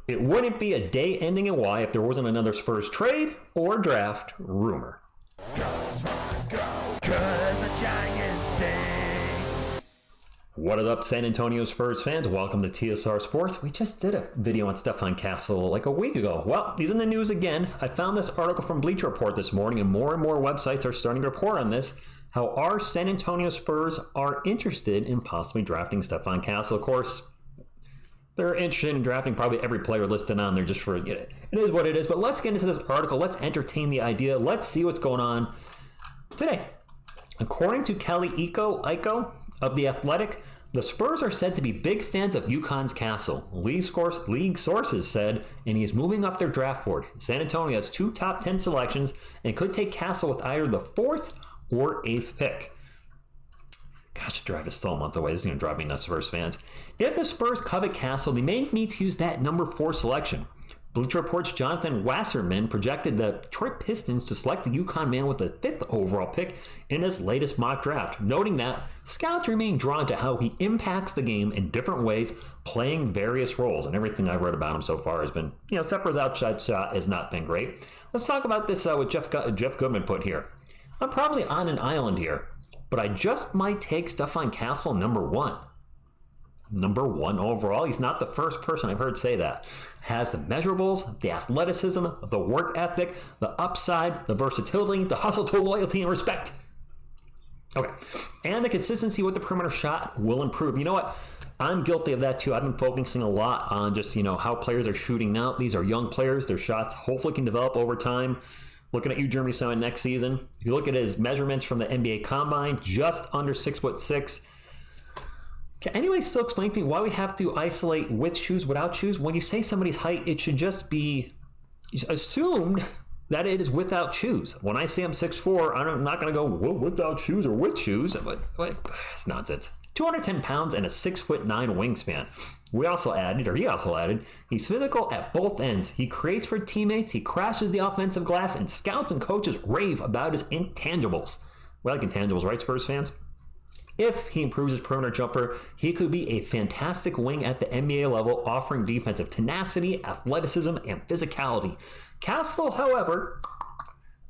It wouldn't be a day ending in Y if there wasn't another Spurs trade or draft rumor. Go Spurs go, 'cause the Giants stay. What is up, San Antonio Spurs fans? Welcome to TSR Sports. We just did a video on Stephon Castle like a week ago. Well, he's in the news again. I found this article from Bleacher Report this morning, and more websites are starting to report on this. How our San Antonio Spurs are interested in possibly drafting Stephon Castle. Of course, they're interested in drafting probably every player listed on there just for, it is what it is. But let's get into this article. Let's entertain the idea. Let's see what's going on today. According to Kelly Iko of The Athletic, the Spurs are said to be big fans of UConn's Castle. League sources said, and he is moving up their draft board. San Antonio has 2 top 10 selections and could take Castle with either the 4th or 8th pick. Gosh, the draft is still a month away. This is going to drive me nuts, Spurs fans. If the Spurs covet Castle, they may need to use that number 4 selection. Bleacher Report's Jonathan Wasserman projected the Detroit Pistons to select the UConn man with the 5th overall pick in his latest mock draft, noting that scouts remain drawn to how he impacts the game in different ways, playing various roles. And everything I've read about him so far has been, except for his outside shot, has not been great. Let's talk about this with Jeff Goodman put here. I'm probably on an island here, but I just might take Stephon Castle number 1. Number 1 overall. He's not the first person I've heard say that. Has the measurables, the athleticism, the work ethic, the upside, the versatility, the hustle to loyalty and respect. Okay. And the consistency with the perimeter shot will improve. You know what? I'm guilty of that too. I've been focusing a lot on just, how players are shooting now. These are young players. Their shots hopefully can develop over time. Looking at you, Jeremy Simon, next season. If you look at his measurements from the NBA Combine, just under 6'6". Can anybody still explain to me why we have to isolate with shoes, without shoes? When you say somebody's height, it should just be assumed that it is without shoes. When I say I'm 6'4", I'm not going to go, well, without shoes or with shoes. But it's nonsense. 210 pounds and a 6'9" wingspan. He also added, he's physical at both ends. He creates for teammates, he crashes the offensive glass, and scouts and coaches rave about his intangibles. We like intangibles, right, Spurs fans? If he improves his perimeter jumper, he could be a fantastic wing at the NBA level, offering defensive tenacity, athleticism, and physicality. Castle, however,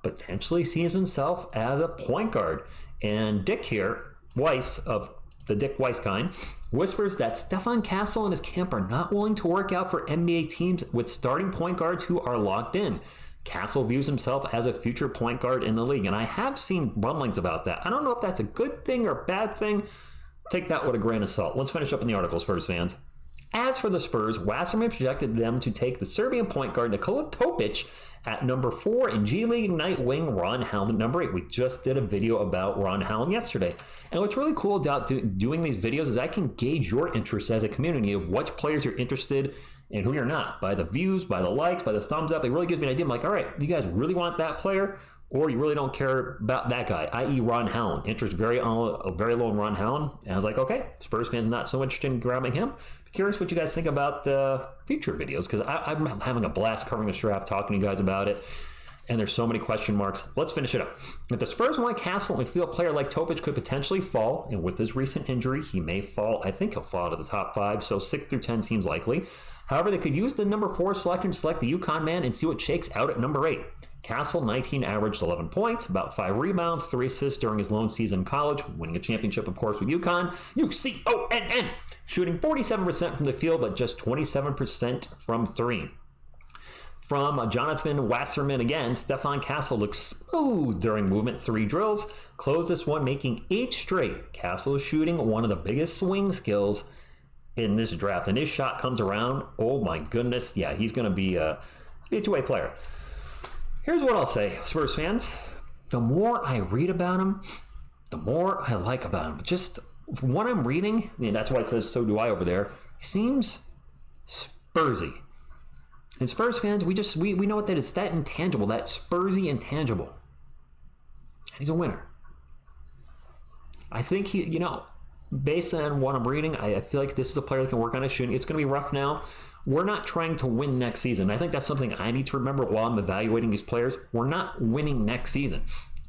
potentially sees himself as a point guard. And Dick here, Weiss of the Dick Weiss kind, whispers that Stephon Castle and his camp are not willing to work out for NBA teams with starting point guards who are locked in. Castle views himself as a future point guard in the league, and I have seen rumblings about that. I don't know if that's a good thing or a bad thing. Take that with a grain of salt. Let's finish up in the article, Spurs fans. As for the Spurs, Wasserman projected them to take the Serbian point guard Nikola Topic at number 4 and G League Ignite wing Ron Howland at number 8. We just did a video about Ron Howland yesterday. And what's really cool about doing these videos is I can gauge your interest as a community of which players you're interested in and who you're not. By the views, by the likes, by the thumbs up. It really gives me an idea. I'm like, all right, you guys really want that player? Or you really don't care about that guy, i.e. Ron Howland. Interest very low in Ron Howland. And I was like, okay, Spurs fans not so interested in grabbing him. Curious what you guys think about future videos, because I'm having a blast covering this draft, talking to you guys about it. And there's so many question marks. Let's finish it up. If the Spurs want Castle and feel a player like Topic could potentially fall, and with his recent injury, he may fall. I think he'll fall out of the top 5, so 6 through 10 seems likely. However, they could use the number 4 selection to select the UConn man and see what shakes out at number 8. Castle, 19, averaged 11 points, about 5 rebounds, 3 assists during his lone season in college, winning a championship, of course, with UConn. UConn! Shooting 47% from the field, but just 27% from 3. From Jonathan Wasserman again, Stephon Castle looks smooth during movement 3 drills. Closed this one, making 8 straight. Castle is shooting one of the biggest swing skills in this draft. And his shot comes around. Oh my goodness. Yeah, he's going to be a two-way player. Here's what I'll say, Spurs fans. The more I read about him, the more I like about him. Just from what I'm reading, and that's why it says so do I over there, he seems Spursy. And Spurs fans, we know what that is. That intangible, that Spursy intangible. He's a winner. I think he, based on what I'm reading, I feel like this is a player that can work on his shooting. It's going to be rough now. We're not trying to win next season. I think that's something I need to remember while I'm evaluating these players. We're not winning next season.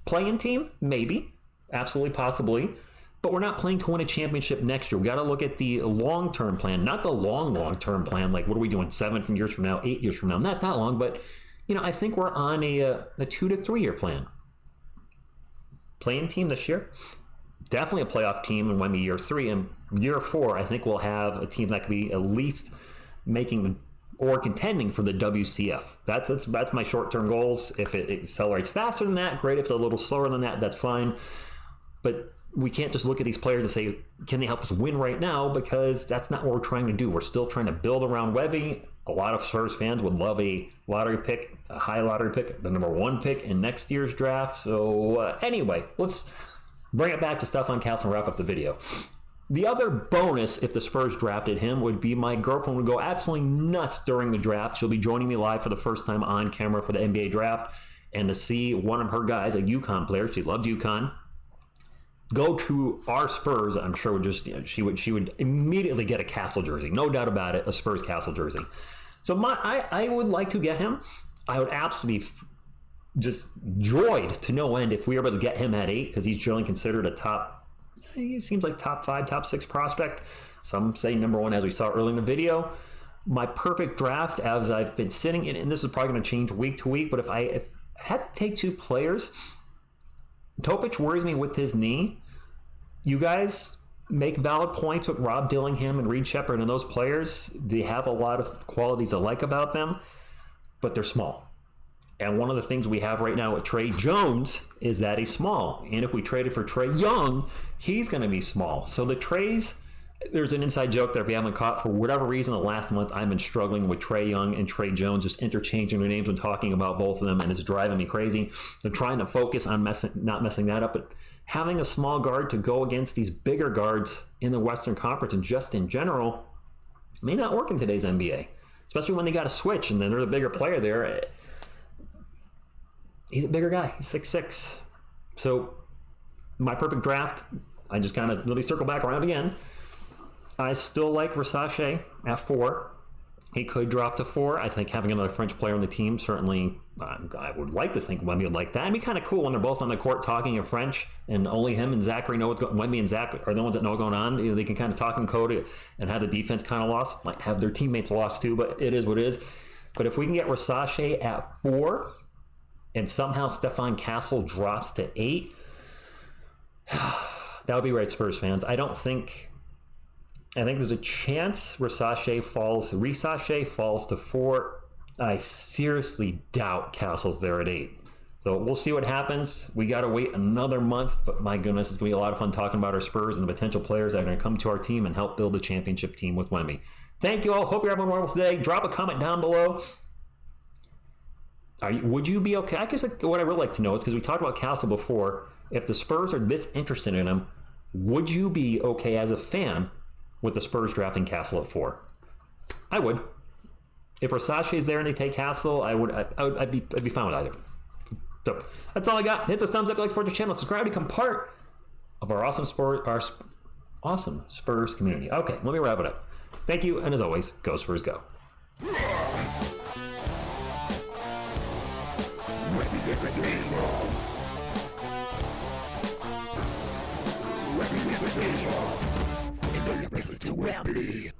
Playing team? Maybe. Absolutely, possibly. but we're not playing to win a championship next year. We got to look at the long-term plan, not the long-term plan. Like, what are we doing 7 years from now, 8 years from now? Not that long, but I think we're on a 2 to 3 year plan. Playing team this year, definitely a playoff team in Wemby year 3, and year 4, I think we'll have a team that could be at least making or contending for the WCF. That's my short-term goals. If it accelerates faster than that, great. If it's a little slower than that, that's fine. But we can't just look at these players and say, can they help us win right now? Because that's not what we're trying to do. We're still trying to build around Wemby. A lot of Spurs fans would love a lottery pick, a high lottery pick, the number 1 pick in next year's draft. So anyway, let's bring it back to Stephon Castle and wrap up the video. The other bonus, if the Spurs drafted him, would be my girlfriend would go absolutely nuts during the draft. She'll be joining me live for the first time on camera for the NBA draft. And to see one of her guys, a UConn player, she loves UConn, go to our Spurs, I'm sure would just, she would immediately get a Castle jersey. No doubt about it, a Spurs Castle jersey. So I would like to get him. I would absolutely be just joyed to no end if we were able to get him at 8, because he's generally considered a he seems like top 5, top 6 prospect. Some say number 1, as we saw early in the video. My perfect draft, as I've been sitting in, and this is probably going to change week to week, but if I had to take 2 players, Topic worries me with his knee. You guys make valid points with Rob Dillingham and Reed Shepherd, and those players, they have a lot of qualities I like about them, but they're small. And one of the things we have right now with Trey Jones is that he's small. And if we traded for Trey Young, he's going to be small. So the Treys, there's an inside joke that if you haven't caught, for whatever reason, the last month I've been struggling with Trey Young and Trey Jones, just interchanging their names when talking about both of them, and it's driving me crazy. I'm trying to focus on not messing that up, but having a small guard to go against these bigger guards in the Western Conference and just in general may not work in today's NBA, especially when they got to switch and then they're the bigger player there. He's a bigger guy. He's 6'6". So my perfect draft, I just kind of really circle back around again. I still like Versace at 4. He could drop to 4. I think having another French player on the team, certainly, I would like to think Wemby would like that. It'd be kind of cool when they're both on the court talking in French, and only him and Zachary know what's going on. Wemby and Zach are the ones that know what's going on. They can kind of talk in code and have the defense kind of lost. Might have their teammates lost too, but it is what it is. But if we can get Versace at 4, and somehow Stephon Castle drops to 8, that would be right, Spurs fans. I think there's a chance Versace falls to 4. I seriously doubt Castle's there at 8. So we'll see what happens. We got to wait another month, but my goodness, it's going to be a lot of fun talking about our Spurs and the potential players that are going to come to our team and help build the championship team with Wemby. Thank you all. Hope you're having a wonderful day. Drop a comment down below. Would you be okay? I guess what I would like to know is, because we talked about Castle before, if the Spurs are this interested in him, would you be okay as a fan with the Spurs drafting Castle at 4? I would. If Versace is there and they take Castle, I'd be fine with either. So that's all I got. Hit the thumbs up, like, support the channel, subscribe to become part of our awesome Spurs community. Okay, let me wrap it up. Thank you, and as always, go Spurs, go. And then you makes it to Wemby.